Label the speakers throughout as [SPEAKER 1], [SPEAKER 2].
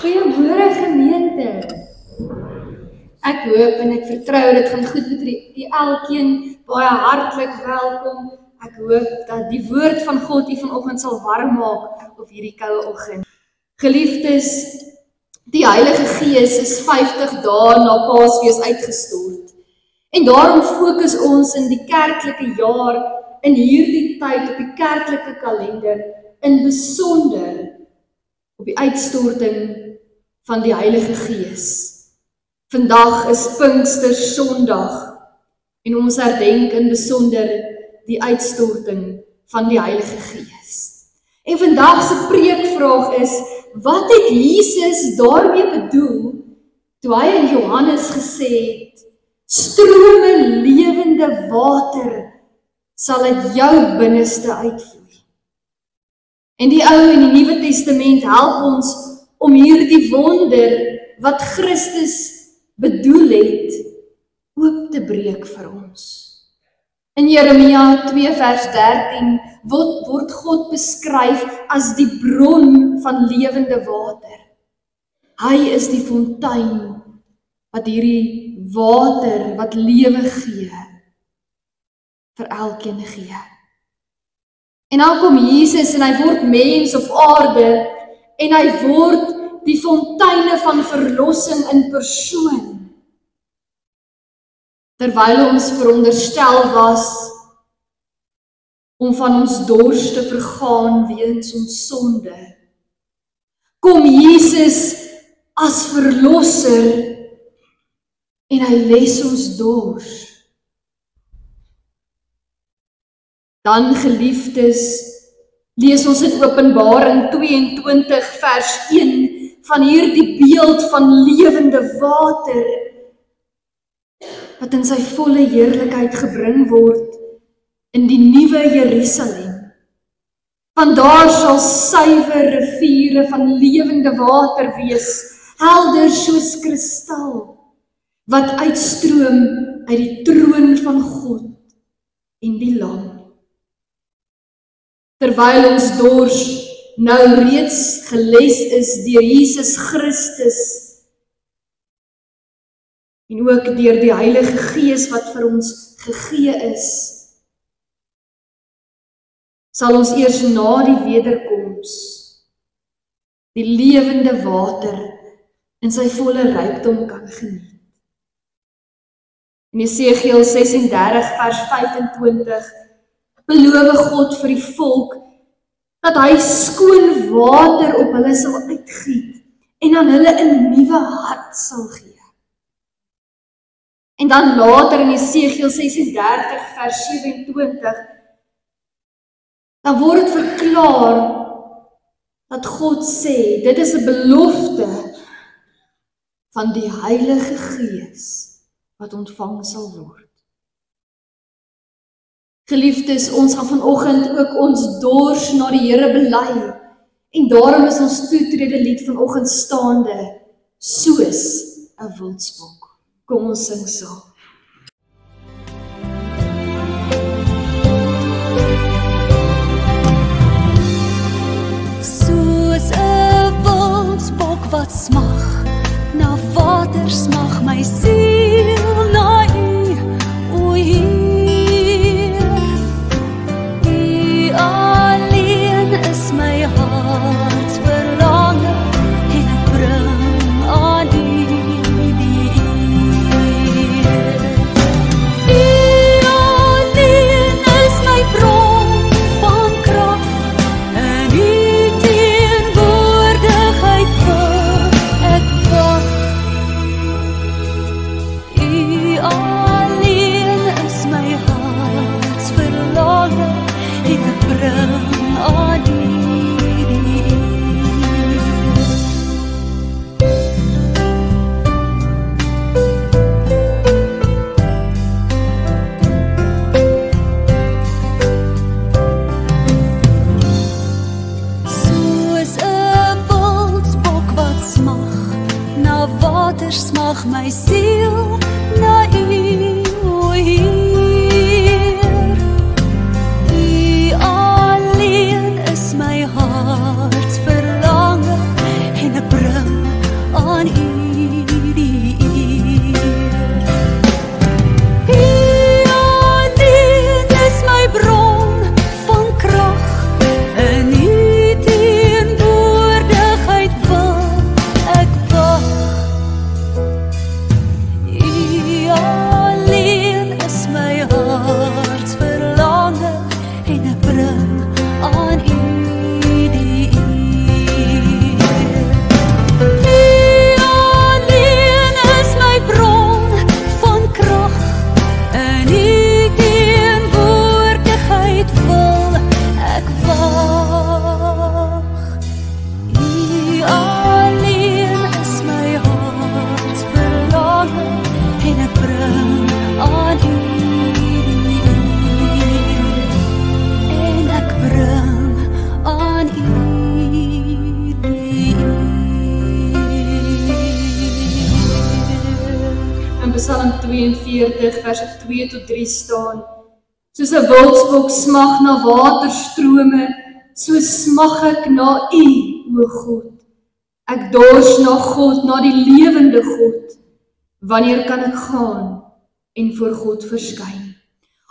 [SPEAKER 1] Goeiemôre gemeente. Ek hoop en ek vertrou dit gaan goed met die elkeen. Baie hartlik welkom. Ek hoop dat die woord van God u vanoggend sal warm maak op hierdie koue oggend. Geliefdes, die Heilige Gees is 50 dae na Paasfees uitgestort. En daarom fokus ons in die kerklike jaar in hierdie tyd op die kerklike kalender in besonder op die uitstorting van die Heilige Gees. Vandag is Pinkster Sondag en ons herdenk in besonder die uitstorting van die Heilige Gees. En vandag se preekvraag is, wat het Jesus daarmee bedoel toe hy in Johannes gesê het, strome lewende water sal uit jou binneste uitvloei. En die Ou en die Nuwe Testament help ons om hierdie wonder wat Christus bedoel het, oop te breek vir ons. In Jeremia 2 vers 13 word God beskryf as die bron van lewende water. Hy is die fontein wat hierdie water wat lewe gee, vir elkeen gee. En dan kom Jesus en hy word mens op aarde en hy word die fonteine van verlossing in persoon. Terwyl ons veronderstel was om van ons dors te vergaan weens ons sonde, kom Jesus as verlosser en hy les ons dors. Dan geliefdes, lees ons in Openbaring 22 vers 1 van hierdie beeld van lewende water wat in sy volle heerlikheid gebring word in die nuwe Jerusalem. Want daar sal suiwer riviere van lewende water wees, helder soos kristal, wat uitstroom uit die troon van God en die Lam. Terwyl ons dors nou reeds geles is deur Jesus Christus en ook deur die Heilige Gees wat vir ons gegee is, sal ons eers na die wederkoms die lewende water in sy volle rykdom kan geniet. In Jesegiel 36 vers 25 beloof God vir die volk dat hy skoon water op hulle sal uitgiet en aan hulle 'n nuwe hart sal gee. En dan later in Jesegiel 36 vers 27 dan word verklaar dat God sê, dit is 'n belofte van die Heilige Gees wat ontvang sal word. Geliefdes, ons gaan vanoggend ook ons dors na die Here bely en daarom is ons toetrede lied vanoggend staande soos 'n wildsbok. Kom ons sing saam.
[SPEAKER 2] Soos 'n wildsbok wat smag na water, smag my siel na U, o Heer. Smag my siel na U, o Heer. U alleen is my hart verlange en ek bring
[SPEAKER 1] Psalm 42 verse 2 tot 3 staan: soos 'n wildsbok smag na waterstrome, so smag ek na U, o God. Ek dors na God, na die lewende God. Wanneer kan ek gaan en voor God verskyn?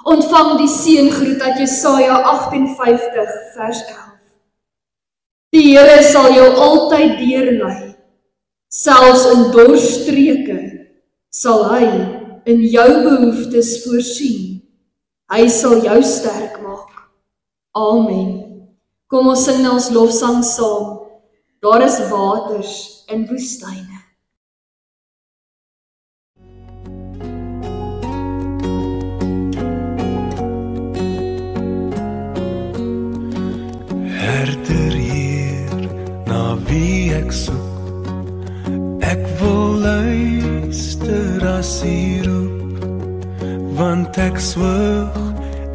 [SPEAKER 1] Ontvang die seëngroet uit Jesaja 58 vers 11. Die Here sal jou altyd deurlei. Selfs in dorsstreke sal hy in jou behoeftes voorsien. Hy sal jou sterk maak. Amen. Kom ons sing ons lofsang saam. Daar is waters in woestyne.
[SPEAKER 3] Herder Heer, na wie ek soek. Ek wil luister as U roep, want ek swig,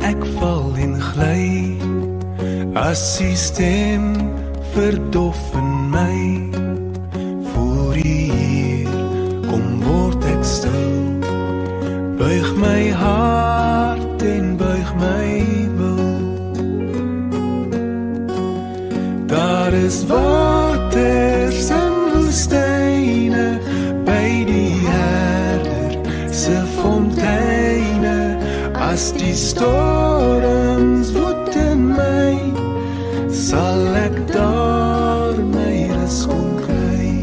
[SPEAKER 3] ek val en gly. As U stem verdof in my, voor U Heer, kom word ek stil. Buig my hart en buig my wil. Daar is waters in woestyne, by die herder se fonteine. As die storms woed in my, sal ek daar my rus kon kry.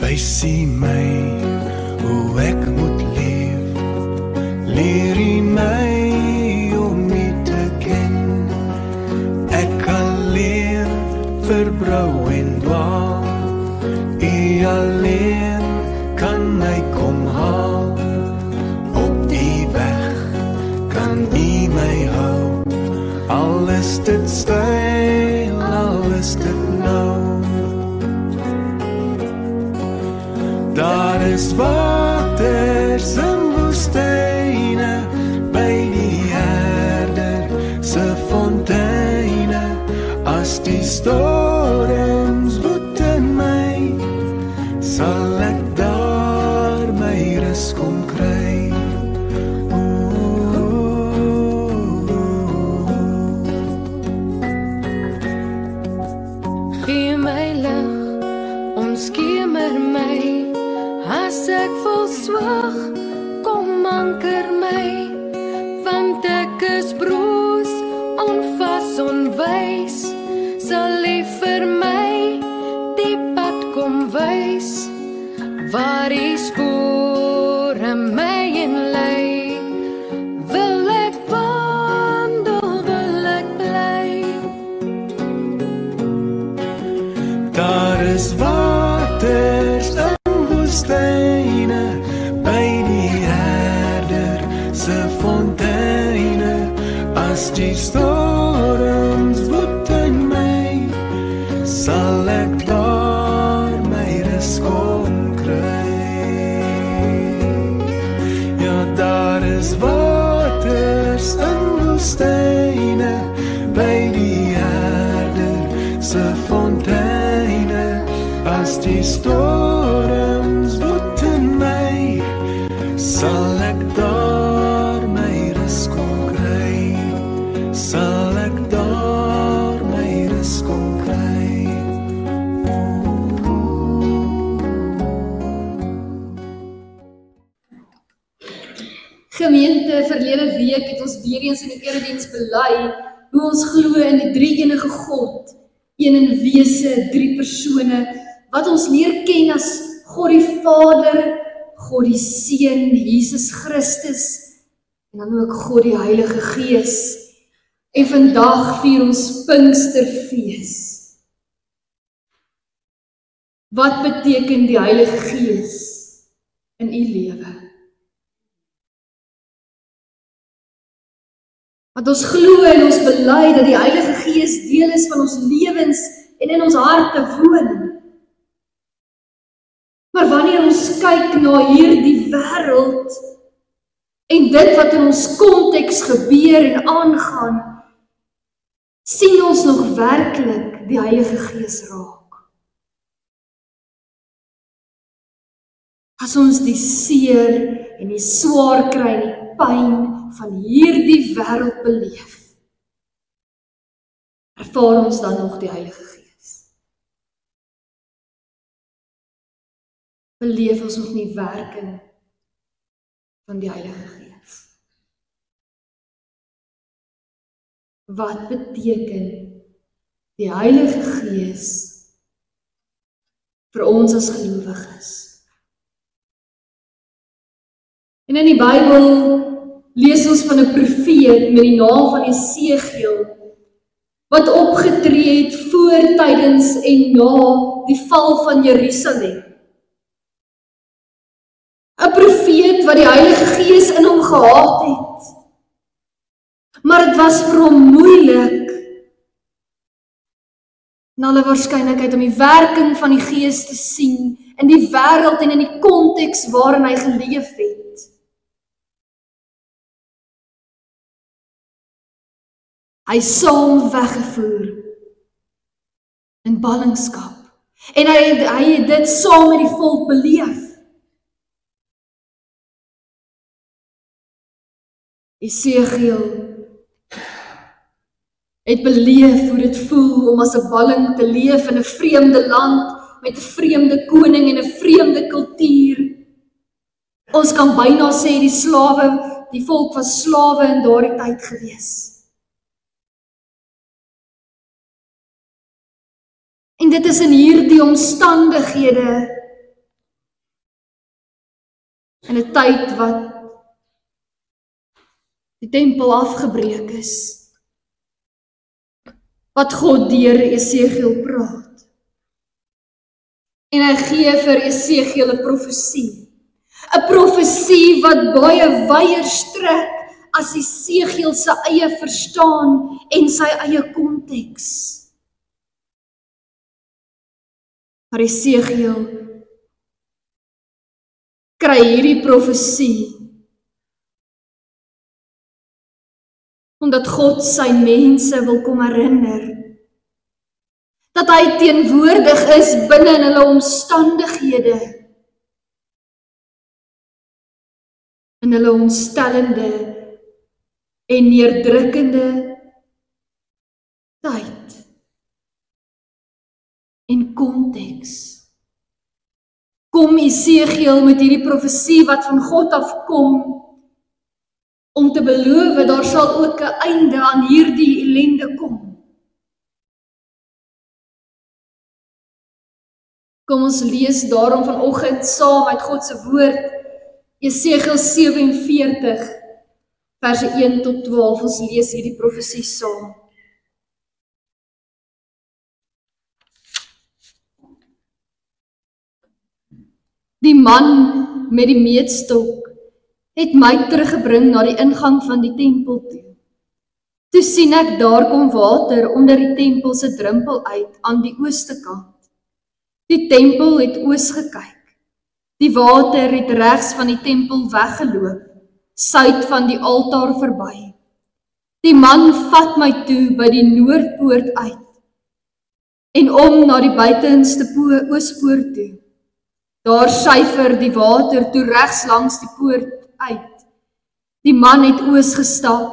[SPEAKER 3] Wys U my hoe ek moet leef, leer U my om U te ken. Ek alleen verbrou en dwaal, U alleen kan my kom haal. Op die weg kan U my hou, al is dit styl, al is dit nou. Daar is waters in woestyne, by die herder se fonteine. As die storms woed in my, sal ek daar my rus kom kry.
[SPEAKER 4] Gee my lig, omskemer my. As ek vol swig, kom anker my. Want ek is broos, onvas, onwys. Sal U vir my die pad kom wys, waar U spore my in lei. Wil ek wandel, wil ek bly.
[SPEAKER 3] Daar is waters in woestyne, by die herder se fonteine. As die storms woed in my, sal ek daar my rus kom kry. Ja, daar is waters in woestyne, by die herder se fonteine. As die storms woed in my, sal ek daar my rus kom kry. Sal ek daar my rus kom kry.
[SPEAKER 1] Gemeente, verlede week het ons weer eens in die erediens bely hoe ons glo in die drie-enige God, een in wese, drie persone, wat ons leer ken as God die Vader, God die Seun, Jesus Christus, en dan ook God die Heilige Gees. En vandag vier ons Pinksterfees. Wat beteken die Heilige Gees in u lewe? Want ons glo en ons bely dat die Heilige Gees deel is van ons lewens en in ons harte woon. Maar wanneer ons kyk na hierdie wêreld en dit wat in ons konteks gebeur en aangaan, sien ons nog werklik die Heilige Gees raak? As ons die seer en die swaar kry en die pyn van hierdie wêreld beleef, ervaar ons dan nog die Heilige Gees? Beleef ons nog nie werking van die Heilige Gees? Wat beteken die Heilige Gees vir ons as gelowiges? En in die Bybel lees ons van 'n profeet met die naam van Jesegiel, wat opgetree het voor, tydens en na die val van Jerusalem. 'n Profeet wat die Heilige Gees in hom gehad het. Maar dit was vir hom moeilik, in alle waarskynlikheid, om die werking van die Gees te sien in die wêreld en in die konteks waarin hy geleef het. Hy is saam weggevoer in ballingskap. En hy het dit saam met die volk beleef. Jesegiel het beleef hoe dit voel om as 'n balling te leef in 'n vreemde land, met 'n vreemde koning en 'n vreemde kultuur. Ons kan byna sê die volk was slawe in daardie tyd gewees. En dit is in hierdie omstandighede, in 'n tyd wat die tempel afgebreek is, wat God deur Jesegiel praat. En hy gee vir Jesegiel 'n profesie. 'n Profesie wat baie wyer strek as Jesegiel se eie verstaan en sy eie konteks. Maar Jesegiel kry hierdie profesie omdat God sy mense wil kom herinner dat hy teenwoordig is binne in hulle omstandighede, in hulle ontstellende en neerdrukkende tyd en konteks. Kom Jesegiel met hierdie profesie wat van God afkom, om te beloof, daar sal ook 'n einde aan hierdie ellende kom. Kom ons lees daarom vanoggend saam uit God se woord, Jesegiel 47, verse 1 tot 12, ons lees hierdie profesie saam. Die man met die meetstok het my teruggebring na die ingang van die tempel toe. Toe sien ek daar kom water onder die tempel se drempel uit aan die ooste kant. Die tempel het oos gekyk. Die water het regs van die tempel weggeloop, suid van die altaar verby. Die man vat my toe by die noordpoort uit en om na die buitenste oospoort toe. Daar syfer die water toe regs langs die poort uit. Die man het oos gestap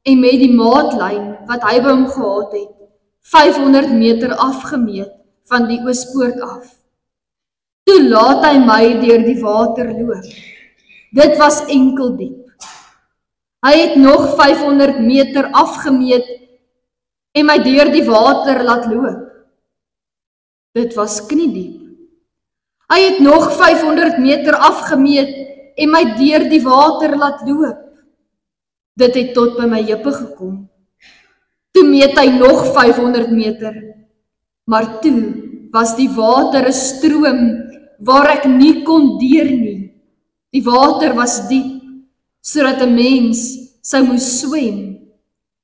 [SPEAKER 1] en met die maatlyn wat hy by hom gehad het, 500 meter afgemeet van die oospoort af. Toe laat hy my deur die water loop. Dit was enkel diep. Hy het nog 500 meter afgemeet en my deur die water laat loop. Dit was kniediep. Hy het nog 500 meter afgemeet en my deur die water laat loop. Dit het tot by my heupe gekom. Toe meet hy nog 500 meter, maar toe was die water 'n stroom waar ek nie kon deur nie. Die water was diep, sodat 'n mens sou moes swem.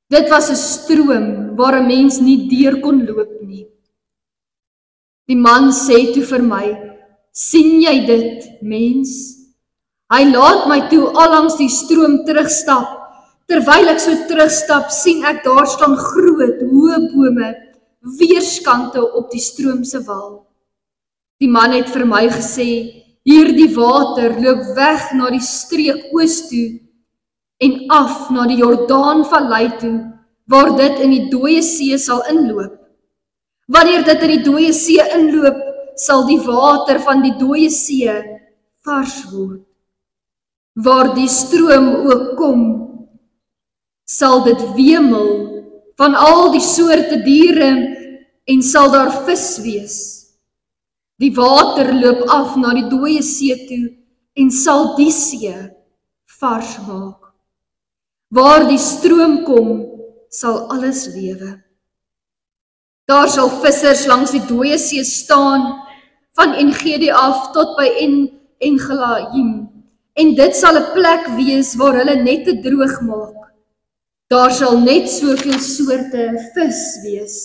[SPEAKER 1] Dit was 'n stroom waar 'n mens nie deur kon loop nie. Die man sê toe vir my, sien jy dit, mens? Hy laat my toe allangs die stroom terugstap, terwyl ek so terugstap, sien ek daar staan groot, hoë bome, weerskante op die stroom se wal. Die man het vir my gesê, hierdie water loop weg na die streek oos toe en af na die Jordaanvallei toe, waar dit in die dooie see sal inloop. Wanneer dit in die dooie see inloop, sal die water van die dooie see vars word. Waar die stroom ook kom, sal dit wemel van al die soorte diere en sal daar vis wees. Die water loop af na die dooie see toe en sal die see vars maak. Waar die stroom kom, sal alles lewe. Daar sal vissers langs die dooie see staan, van En-Gedi af tot by En-Eglaim, en dit sal 'n plek wees waar hulle nette droog maak. Daar sal net soveel soorte vis wees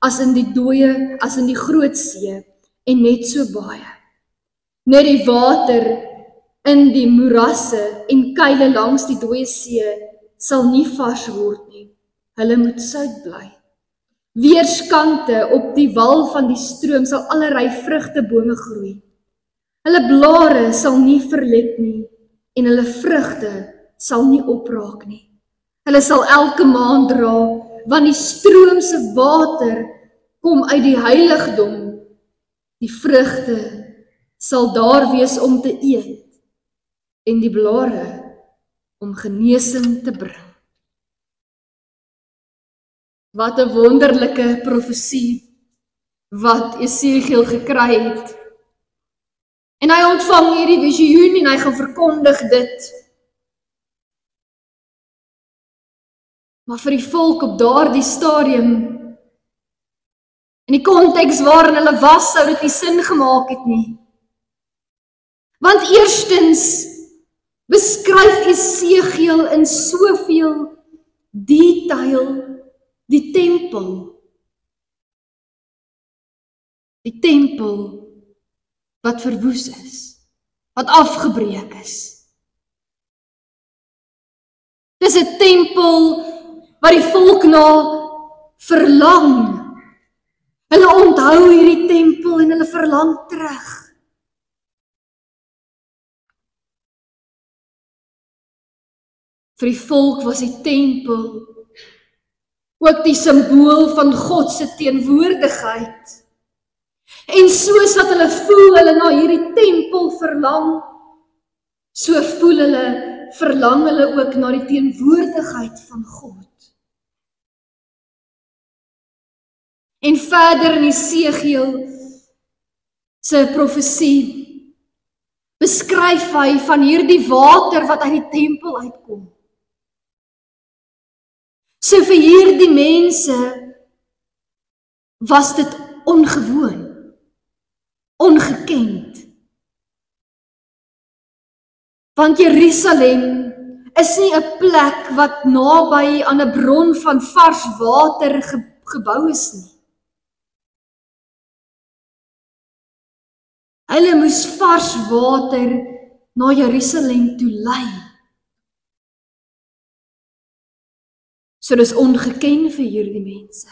[SPEAKER 1] as in die groot see, en net so baie. Net die water in die moerasse en kuile langs die dooie see sal nie vars word nie. Hulle moet sout bly. Weerskante op die wal van die stroom sal allerlei vrugtebome groei. Hulle blare sal nie verlek nie en hulle vrugte sal nie opraak nie. Hulle sal elke maand dra, want die stroom se water kom uit die heiligdom. Die vrugte sal daar wees om te eet en die blare om genesing te bring. Wat 'n wonderlike profesie wat Esegiel gekry het. En hy ontvang hierdie visioen en hy gaan verkondig dit. Maar vir die volk op daardie stadium, in die konteks waarin hulle was, sou dit nie sin gemaak het nie. Want eerstens beskryf Esegiel in soveel detail die tempel. Die tempel wat verwoes is, wat afgebreek is. Dis 'n tempel wat die volk na verlang. Hulle onthou hierdie tempel en hulle verlang terug. Vir die volk was die tempel ook die simbool van God se teenwoordigheid. En soos wat hulle voel hulle na hierdie tempel verlang, so verlang hulle ook na die teenwoordigheid van God. En verder in Esegiel se profesie beskryf hy van hierdie water wat uit die tempel uitkom. So vir hierdie mense was dit ongewoon, ongekend. Want Jerusalem is nie 'n plek wat naby aan 'n bron van vars water gebou is nie. Hulle moes vars water na Jerusalem toe lei. So dis ongeken vir hierdie mense.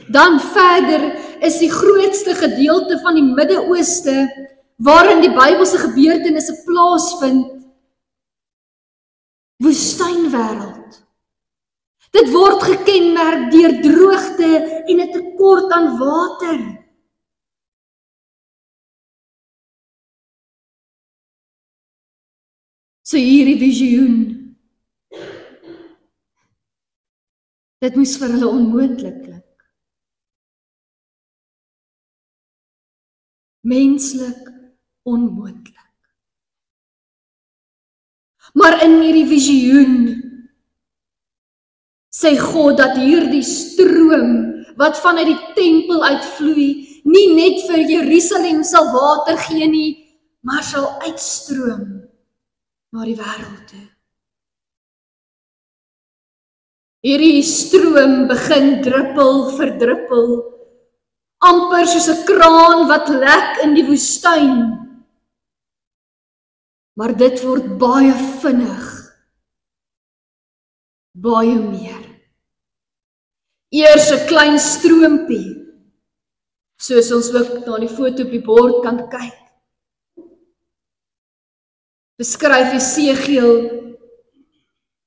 [SPEAKER 1] Dan verder is die grootste gedeelte van die Midde-Ooste waarin die Bybelse gebeurtenisse plaasvind, woestynwêreld. Dit word gekenmerk deur droogte en 'n tekort aan water. So hierdie visioen, dit moes vir hulle onmoontlik klink. Menslik onmoontlik. Maar in hierdie visioen sê God dat hierdie stroom wat vanuit die tempel uitvloei, nie net vir Jerusalem sal water gee nie, maar sal uitstroom na die wêreld toe. Hierdie stroom begin druppel vir druppel, amper soos 'n kraan wat lek in die woestyn. Maar dit word baie vinnig baie meer. Eers 'n klein stroompie, soos ons ook na die foto op die bord kan kyk. Beskryf Esegiel,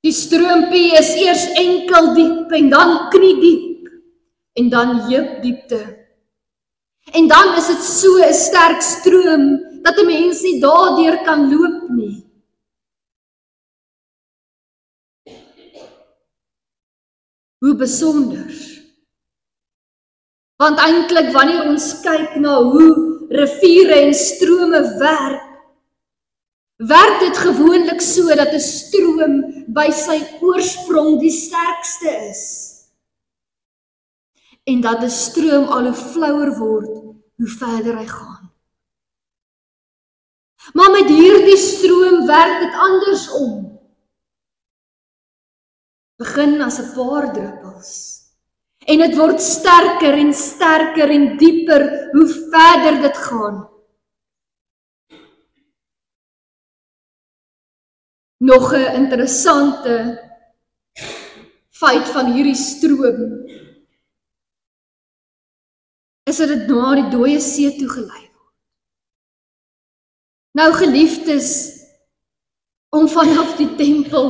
[SPEAKER 1] die stroompie is eers enkel diep, en dan kniediep, en dan heupdiepte. En dan is dit so 'n sterk stroom, dat 'n mens nie daardeur kan loop nie. Hoe besonder. Want eintlik wanneer ons kyk na hoe riviere en strome werk dit gewoonlik so dat 'n stroom by sy oorsprong die sterkste is. En dat 'n stroom al hoe flouer word hoe verder hy gaan. Maar met hierdie stroom werk dit andersom. Begin as 'n paar druppels. En dit word sterker en dieper hoe verder dit gaan. Nog 'n interessante feit van hierdie stroom is dat dit na die dooie see toe gelei word. Nou geliefdes, om vanaf die tempel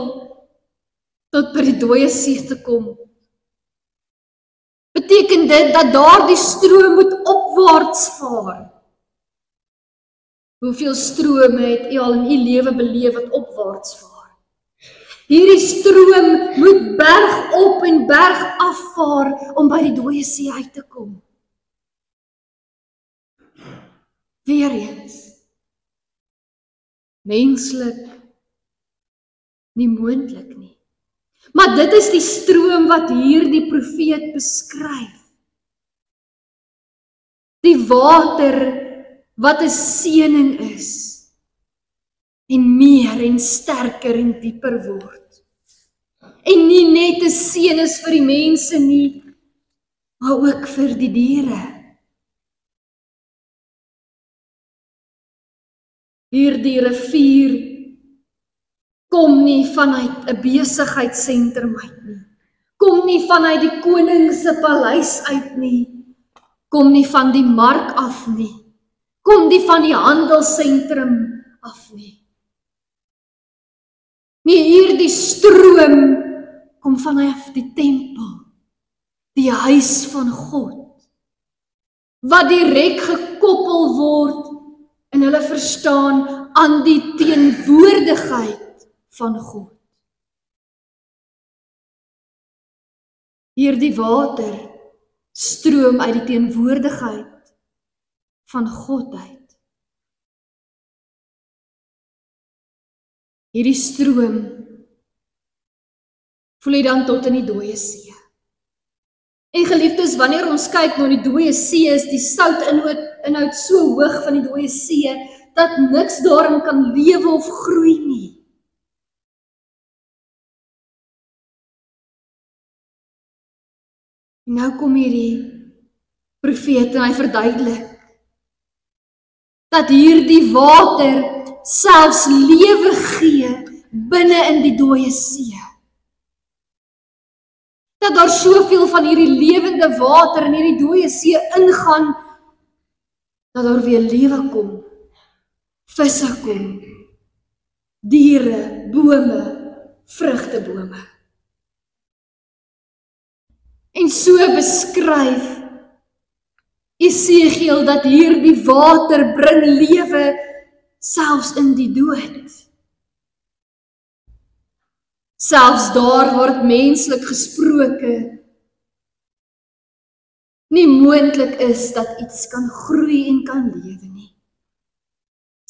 [SPEAKER 1] tot by die dooie see te kom, beteken dit dat daardie stroom moet opwaarts vaar. Hoeveel strome het u al in u lewe beleef wat opwaarts vaar? Hierdie stroom moet berg op en berg afvaar om by die dooie see uit te kom. Weereens, menslik nie moontlik nie. Maar dit is die stroom wat hier die profeet beskryf. Die water wat 'n seëning is, en meer en sterker en dieper word. En nie net 'n seën is vir die mense nie, maar ook vir die diere. Hierdie rivier kom nie vanuit 'n besigheidsentrum uit nie. Kom nie vanuit die koning se paleis uit nie. Kom nie van die mark af nie. Kom nie van die handelsentrum af nie. Nee, hierdie stroom kom vanaf die tempel, die huis van God, wat direk gekoppel word in hulle verstaan aan die teenwoordigheid van God. Hierdie water stroom uit die teenwoordigheid van God uit. Hierdie stroom vloei dan tot in die dooie see. En geliefdes, wanneer ons kyk na die dooie see, is die soutinhoud so hoog van die dooie see, dat niks daarin kan lewe of groei nie. En nou kom hierdie profeet en hy verduidelik, dat hierdie water selfs lewe gee binne in die dooie see. Dat daar soveel van hierdie lewende water in hierdie dooie see ingaan, dat daar weer lewe kom, visse kom, diere, bome, vrugtebome. En so beskryf Esegiel dat hierdie water bring lewe selfs in die dood. Selfs daar word menslik gesproke nie moontlik is dat iets kan groei en kan lewe nie.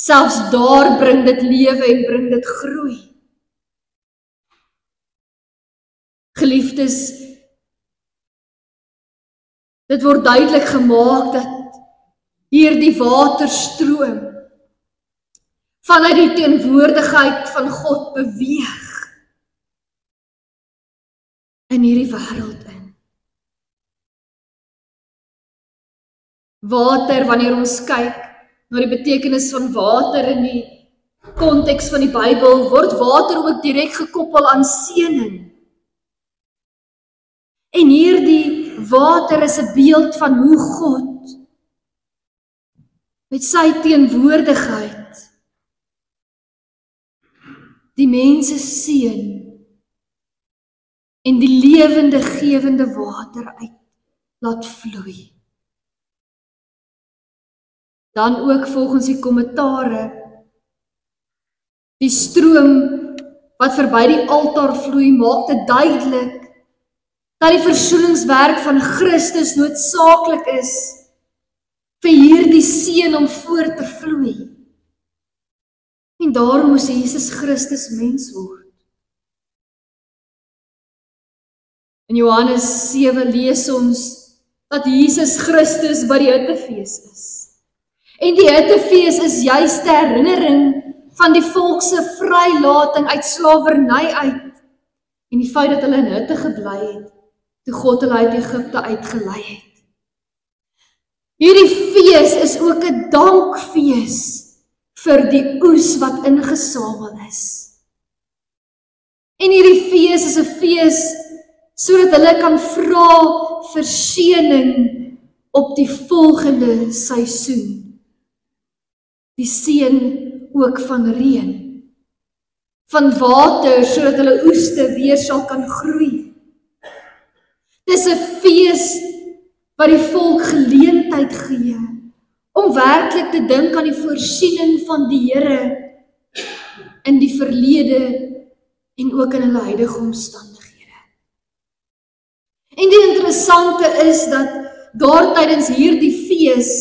[SPEAKER 1] Selfs daar bring dit lewe en bring dit groei. Geliefdes, dit word duidelik gemaak dat hierdie water stroom vanuit die teenwoordigheid van God beweeg in hierdie wêreld in. Water, wanneer ons kyk na die betekenis van water in die konteks van die Bybel, word water ook direk gekoppel aan seëning. En hierdie water is 'n beeld van hoe God met sy teenwoordigheid die mense seën en die lewende gewende water uit laat vloei. Dan ook volgens die kommentare, die stroom wat verby die altaar vloei, maak dit duidelik dat die versoeningswerk van Christus noodsaaklik is vir hierdie seën om voort te vloei. En daarom moes Jesus Christus mens word. In Johannes 7 lees ons dat Jesus Christus by die Hittefees is. En die Hittefees is juist 'n herinnering van die volk se vrylating uit slawerny uit en die feit dat hulle in hitte gebly het toe God hulle uit Egipte uitgelei het. Hierdie fees is ook 'n dankfees vir die oes wat ingesamel is. En hierdie fees is 'n fees sodat hulle kan vra vir seëning op die volgende seisoen. Die seën ook van reën, van water, sodat hulle oeste weer sal kan groei. Dis 'n fees wat die volk geleentheid gee om werklik te dink aan die voorsiening van die Here in die verlede en ook in hulle huidige omstandighede. En die interessante is dat daar tydens hierdie fees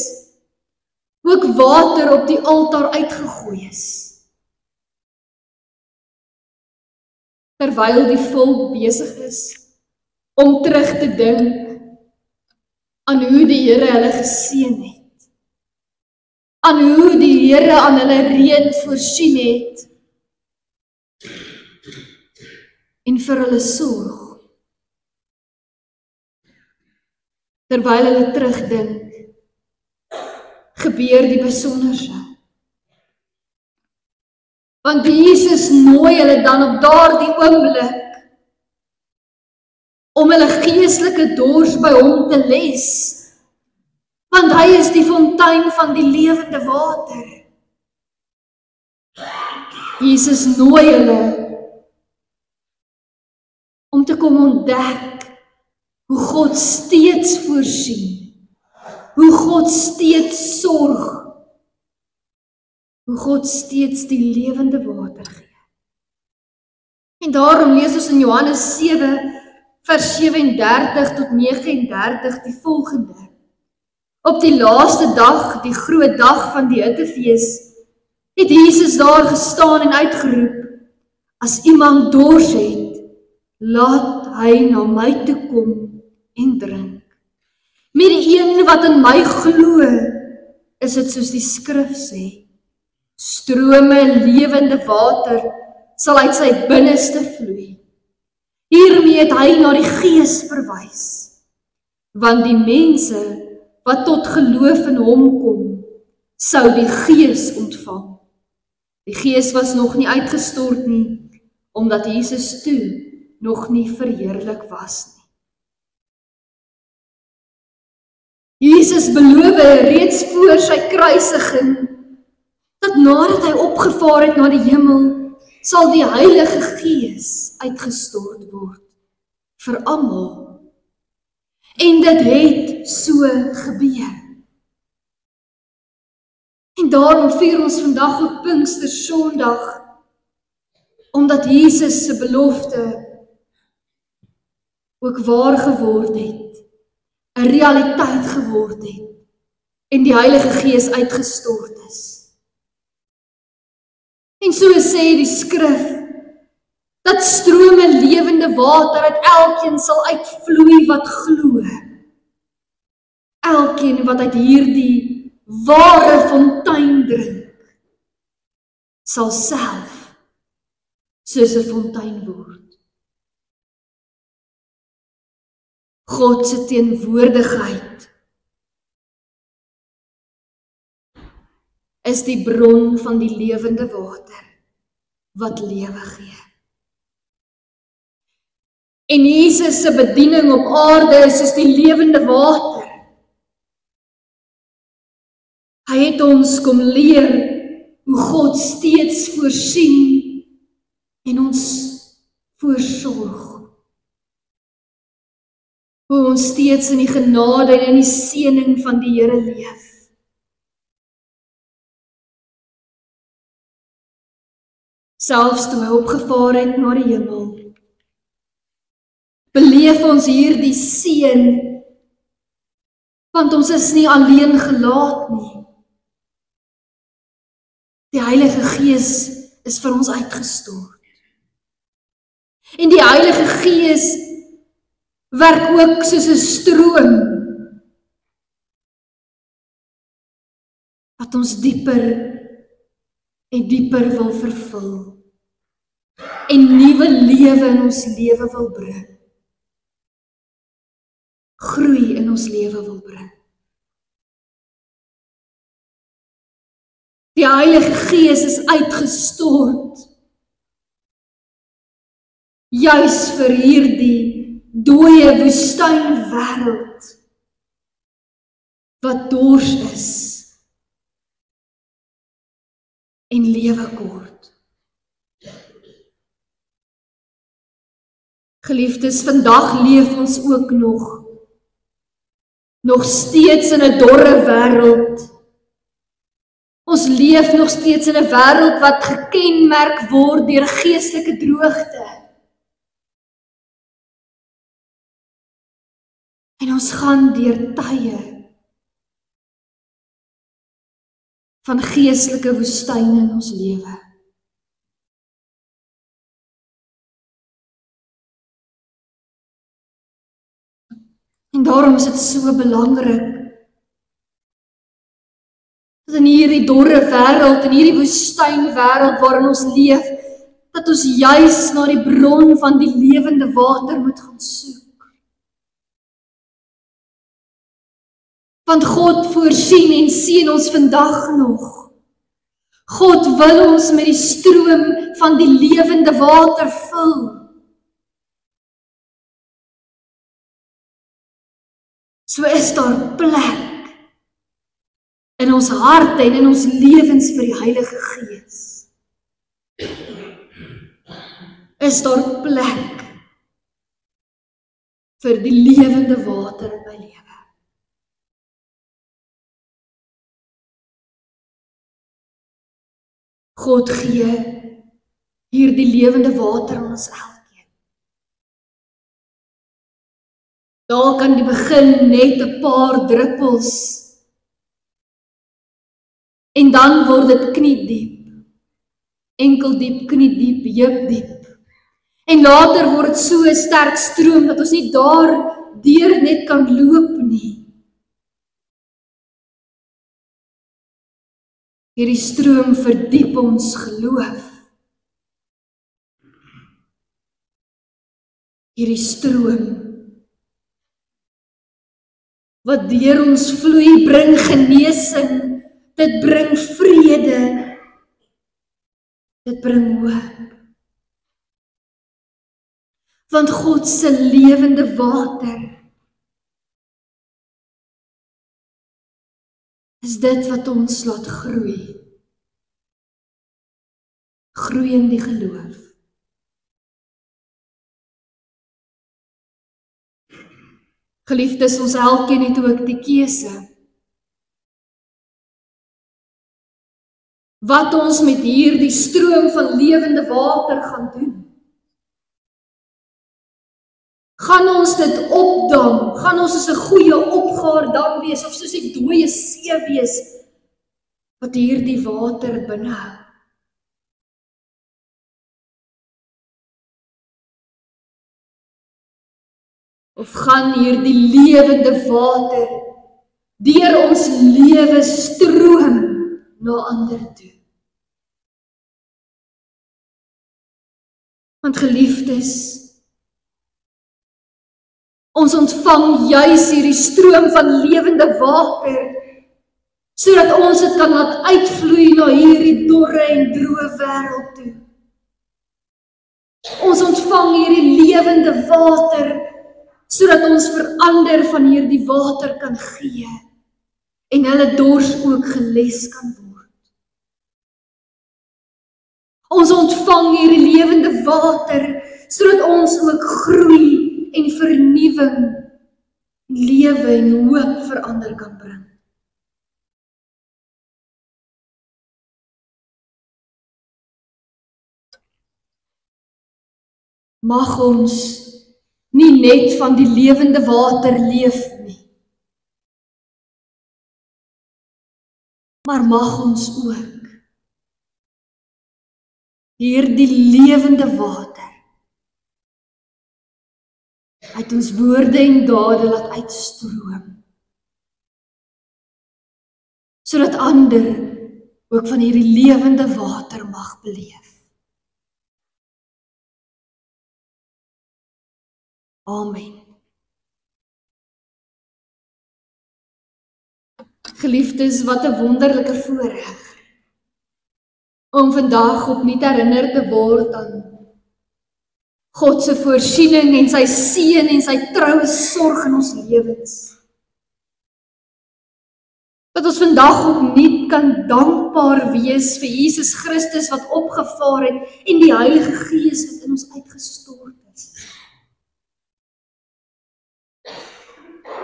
[SPEAKER 1] ook water op die altaar uitgegooi is. Terwyl die volk besig is om terug te dink aan hoe die Here hulle geseën het, aan hoe die Here aan hulle reën voorsien het en vir hulle sorg. Terwyl hulle terugdink, gebeur die besonderse. Want Jesus nooi hulle dan op daardie oomblik om hulle geestelike dors by hom te les, want hy is die fontein van die lewende water. Jesus nooi hulle om te kom ontdek hoe God steeds voorsien, hoe God steeds sorg, hoe God steeds die lewende water gee. En daarom lees ons in Johannes 7 vers 37 tot 39 die volgende. Op die laaste dag, die groot dag van die Hittefees, het Jesus daar gestaan en uitgeroep, as iemand dors het, laat hy na my toe kom en drink. Met die een wat in my glo, is dit soos die skrif sê, strome lewende water sal uit sy binneste vloei. Hiermee het hy na die Gees verwys, want die mense wat tot geloof in hom kom, sou die Gees ontvang. Die Gees was nog nie uitgestort nie, omdat Jesus toe nog nie verheerlik was nie. Jesus beloof reeds voor sy kruisiging, dat nadat hy opgevaar het na die hemel, sal die Heilige Gees uitgestort word vir almal. En dit het so gebeur. En daarom vier ons vandag op Pinkstersondag, omdat Jesus se belofte ook waar geword het, 'n realiteit geword het, en die Heilige Gees uitgestort is. En so sê die skrif, dat strome lewende water uit elkeen sal uitvloei wat glo. Elkeen wat uit hierdie ware fontein drink, sal self soos 'n fontein word. God se teenwoordigheid is die bron van die lewende water wat lewe gee. En Jesus se bediening op aarde is soos die lewende water. Hy het ons kom leer hoe God steeds voorsien en ons voorsorg. Hoe ons steeds in die genade en in die seëning van die Here leef. Selfs toe hy opgevaar het na die hemel, beleef ons hierdie seën, want ons is nie alleen gelaat nie. Die Heilige Gees is vir ons uitgestort. En die Heilige Gees werk ook soos 'n stroom, wat ons dieper en dieper wil vervul, en nuwe lewe in ons lewe wil bring. Groei in ons lewe wil bring. Die Heilige Gees is uitgestort, juis vir hierdie dooie woestynwêreld, wat dors is, en lewe kort. Geliefdes, vandag leef ons ook nog steeds in 'n dorre wêreld. Ons leef nog steeds in 'n wêreld wat gekenmerk word deur geestelike droogte. En ons gaan deur tye van geestelike woestyne in ons lewe. En daarom is dit so belangrik dat in hierdie dorre wêreld, in hierdie woestynwêreld waarin ons leef, dat ons juis na die bron van die lewende water moet gaan soek. Want God voorsien en seën ons vandag nog. God wil ons met die stroom van die lewende water vul. So is daar plek in ons harte en in ons lewens vir die Heilige Gees. Is daar plek vir die lewende water in my lewe. God gee hierdie lewende water aan ons elkeen. Dalk aan die begin net 'n paar druppels, en dan word dit kniediep, enkeldiep, kniediep, heupdiep. En later word dit so 'n sterk stroom dat ons nie daar deur net kan loop nie. Hierdie stroom verdiep ons geloof. Hierdie stroom wat deur ons vloei bring genesing, dit bring vrede, dit bring hoop. Want God se lewende water is dit wat ons laat groei. Groei in die geloof. Geliefdes, ons elkeen het ook die keuse. Wat ons met hierdie stroom van lewende water gaan doen. Gaan ons dit opdam? Gaan ons as 'n goeie opgaardam wees of soos 'n dooie see wees wat hierdie water binne? Of gaan hierdie lewende water deur ons lewe stroom na ander toe? Want geliefdes, ons ontvang juis hierdie stroom van lewende water, sodat ons dit kan laat uitvloei na hierdie dorre en droë wêreld toe. Ons ontvang hierdie lewende water sodat ons verander van hierdie water kan gee en hulle dors ook geles kan word. Ons ontvang hierdie lewende water sodat ons ook groei en vernuwing, lewe en hoop vir ander kan bring. Mag ons nie net van die lewende water leef nie, maar mag ons ook hierdie lewende water uit ons woorde en dade laat uitstroom, sodat ander ook van hierdie lewende water mag beleef. Amen. Geliefdes, wat 'n wonderlike voorreg om vandag opnuut herinner te word aan God se voorsiening en sy seën en sy troue sorg in ons lewens. Dat ons vandag opnuut kan dankbaar wees vir Jesus Christus wat opgevaar het en die Heilige Gees wat in ons uitgestort is.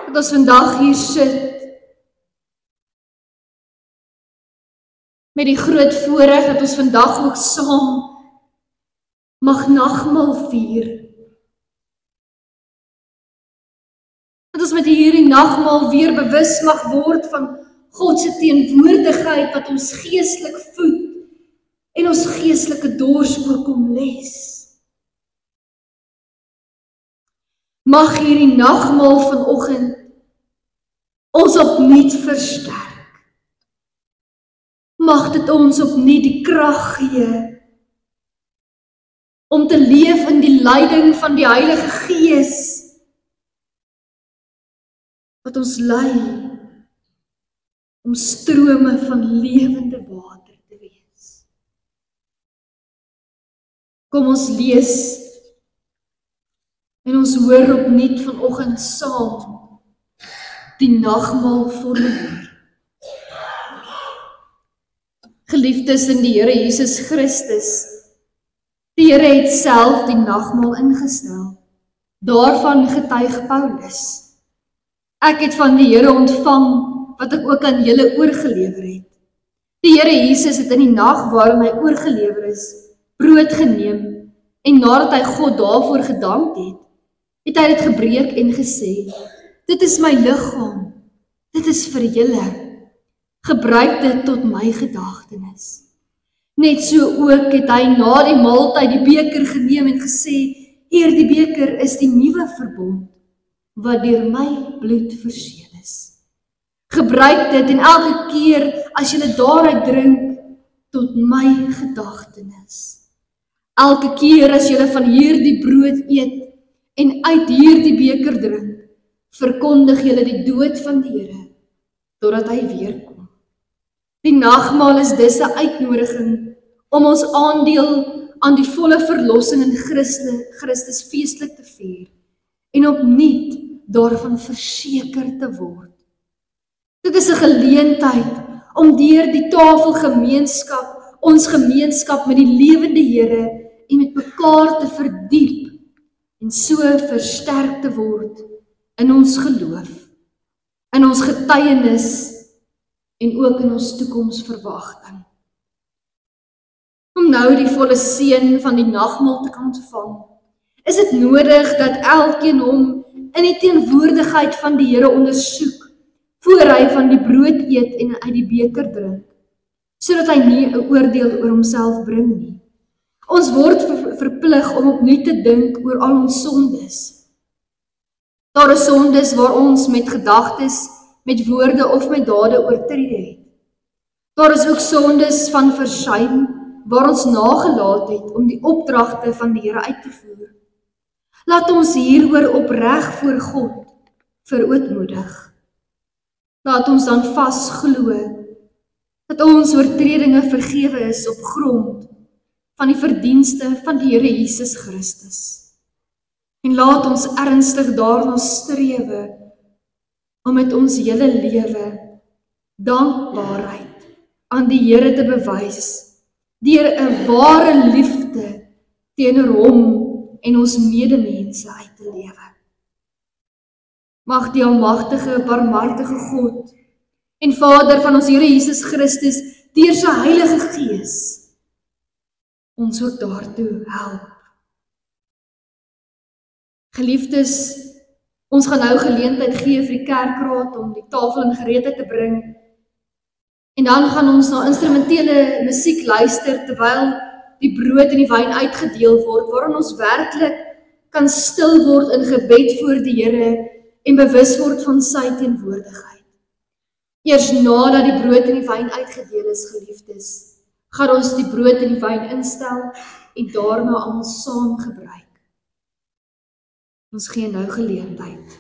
[SPEAKER 1] Dat ons vandag hier sit met die groot voorreg dat ons vandag ook saam mag nagmaal vier. Dat ons met hierdie nagmaal weer bewus mag word van God se teenwoordigheid wat ons geestelik voed en ons geestelike dors ook kom les. Mag hierdie nagmaal vanoggend ons opnuut versterk. Mag dit ons opnuut die krag gee om te leef in die leiding van die Heilige Gees wat ons lei om strome van lewende water te wees. Kom ons lees en ons hoor opnuut vanoggend saam die nagmaal formuleer. Geliefdes in die Here Jesus Christus, die Here het self die nagmaal ingestel. Daarvan getuig Paulus. Ek het van die Here ontvang wat ek ook aan julle oorgelewer het. Die Here Jesus het in die nag waarin hy oorgelewer is, brood geneem en nadat hy God daarvoor gedank het, het hy dit gebreek en gesê: Dit is my liggaam, dit is vir julle. Gebruik dit tot my gedagtenis. Net so ook het hy na die maaltyd die beker geneem en gesê: Hierdie beker is die nuwe verbond wat deur my bloed verseël is. Gebruik dit en elke keer as jy daaruit drink tot my gedagtenis. Elke keer as jy van hierdie brood eet en uit hierdie beker drink, verkondig jy die dood van die Here totdat hy weer kom. Die nagmaal is dus 'n uitnodiging om ons aandeel aan die volle verlossing in Christus feestelik te vier en opnuut daarvan verseker te word. Dit is 'n geleentheid om deur die tafelgemeenskap, ons gemeenskap met die lewende Here en met mekaar te verdiep en so versterk te word in ons geloof, in ons getuienis en ook in ons toekomsverwagting. Om nou die volle seën van die nagmaal te kan ontvang, is dit nodig dat elkeen hom in die teenwoordigheid van die Here ondersoek, voor hy van die brood eet en uit die beker drink, sodat hy nie 'n oordeel oor homself bring nie. Ons word verplig om opnuut te dink oor al ons sondes. Daar is sondes waar ons met gedagtes, met woorde of met dade oortree het. Daar is ook sondes van versuim, waar ons nagelaat het om die opdragte van die Here uit te voer. Laat ons hieroor opreg voor God verootmoedig. Laat ons dan vas glo dat ons oortredinge vergewe is op grond van die verdienste van die Here Jesus Christus. En laat ons ernstig daarna strewe om met ons hele lewe dankbaarheid aan die Here te bewys deur 'n ware liefde teenoor hom en ons medemense uit te lewe. Mag die almagtige, barmhartige God en Vader van ons Here Jesus Christus deur sy Heilige Gees ons ook daartoe help. Geliefdes, ons gaan nou geleentheid gee vir die kerkraad om die tafel in gereedheid te bring. En dan gaan ons na instrumentele musiek luister terwyl die brood en die wyn uitgedeel word, waarin ons werklik kan stil word in gebed voor die Here en bewus word van sy teenwoordigheid. Eers nadat die brood en die wyn uitgedeel is, geliefdes, gaan ons die brood en die wyn instel en daarna almal saam gebruik. Ons gee nou geleentheid.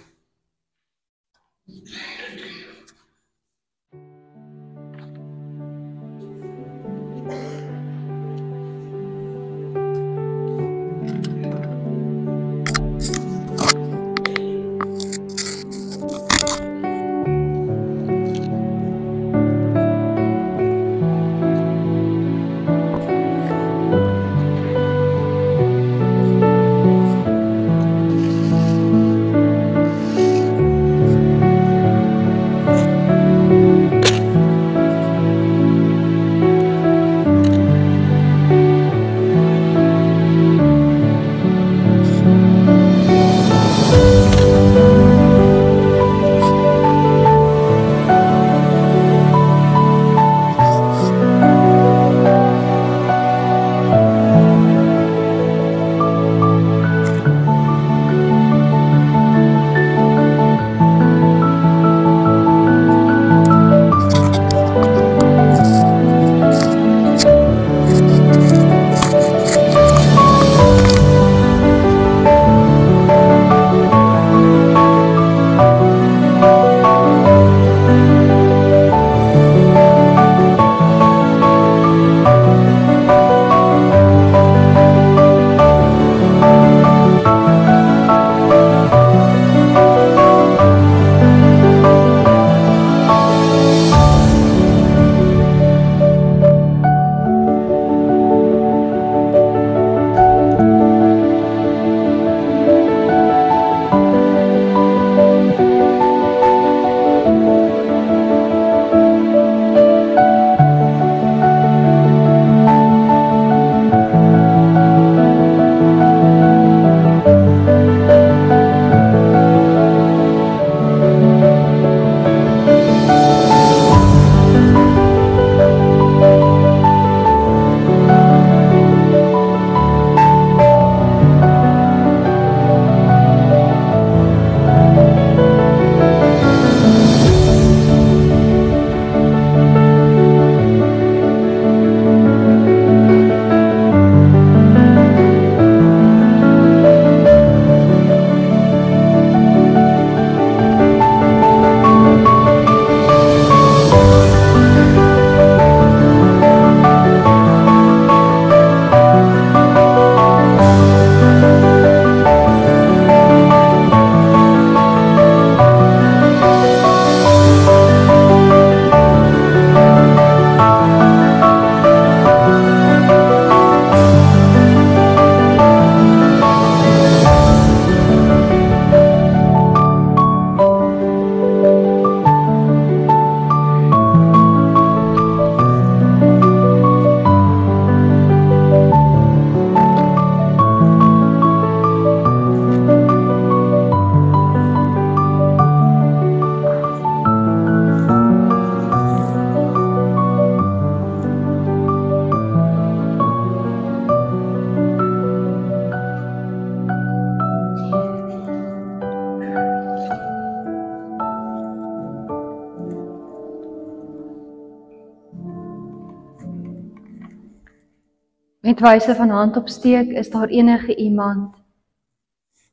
[SPEAKER 1] Met wyse van handopsteek, is daar enige iemand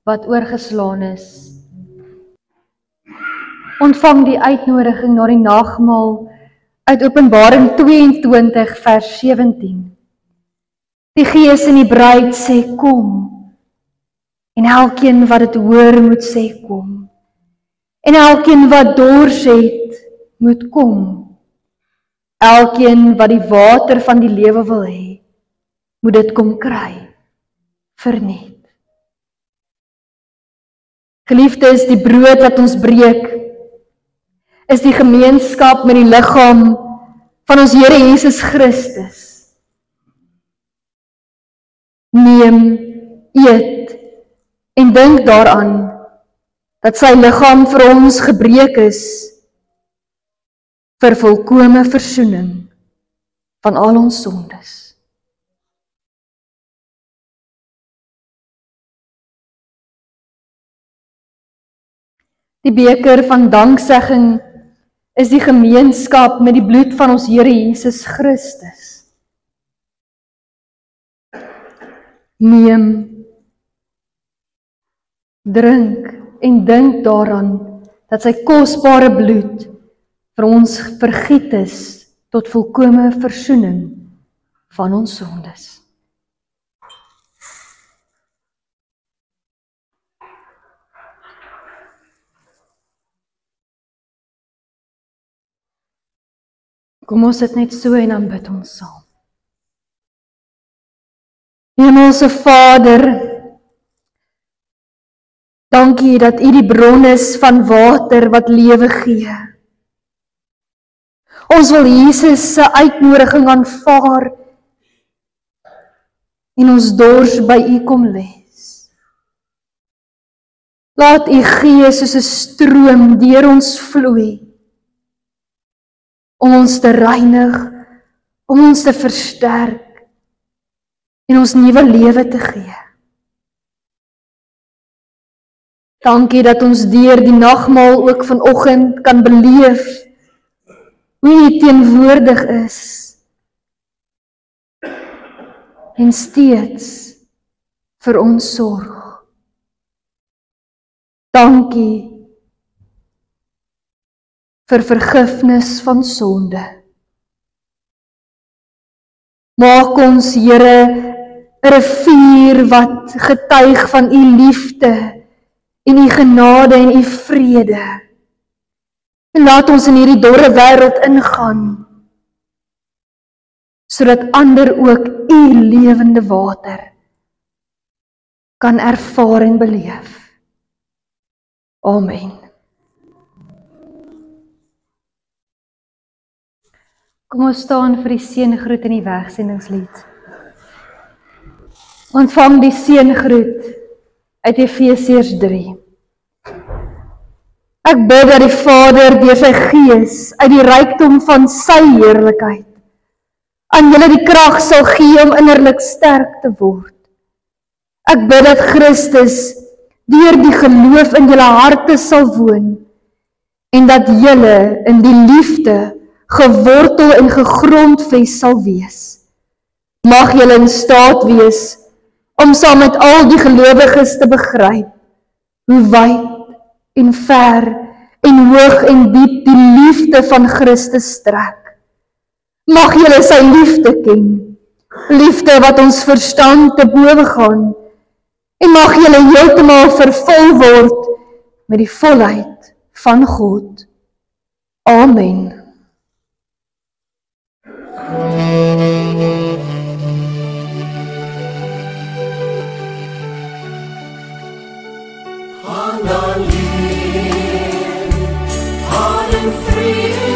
[SPEAKER 1] wat oorgeslaan is? Ontvang die uitnodiging na die nagmaal uit Openbaring 22 vers 17. Die Gees en die bruid sê kom, En elkeen wat dit hoor moet sê kom. En elkeen wat dors het moet kom. Elkeen wat die water van die lewe wil hê, moet dit kom kry, verniet. Geliefdes, die brood wat ons breek, is die gemeenskap met die liggaam van ons Here Jesus Christus. Neem, eet en dink daaraan dat sy liggaam vir ons gebreek is vir volkome versoening van al ons sondes. Die beker van danksegging is die gemeenskap met die bloed van ons Here Jesus Christus. Neem, drink en dink daaraan dat sy kosbare bloed vir ons vergiet is tot volkome versoening van ons sondes. Kom ons sit net so en dan bid ons saam. Hemelse Vader, dankie dat U die bron is van water wat lewe gee. Ons wil Jesus se uitnodiging aanvaar en ons dors by U kom les. Laat U Gees soos 'n stroom deur ons vloei, om ons te reinig, om ons te versterk en ons nuwe lewe te gee. Dankie dat ons deur die nagmaal ook vanoggend kan beleef hoe U teenwoordig is en steeds vir ons sorg. Dankie vir vergifnis van sonde. Maak ons, Here, 'n rivier wat getuig van U liefde en U genade en U vrede. En laat ons in hierdie dorre wêreld ingaan, sodat ander ook U lewende water kan ervaar en beleef. Amen. Kom ons staan vir die seëngroet in die wegsendingslied. Ontvang die seëngroet uit Efesiërs 3. Ek bid dat die Vader deur sy Gees uit die rykdom van sy heerlikheid aan julle die krag sal gee om innerlik sterk te word. Ek bid dat Christus deur die geloof in julle harte sal woon en dat julle in die liefde gewortel en gegrondves sal wees. Mag julle in staat wees om saam met al die gelowiges te begryp hoe wyd en ver en hoog en diep die liefde van Christus strek. Mag julle sy liefde ken, liefde wat ons verstand te bowe gaan, en mag julle heeltemal vervul word met die volheid van God. Amen.
[SPEAKER 3] Aan dan leer, aan en vrede.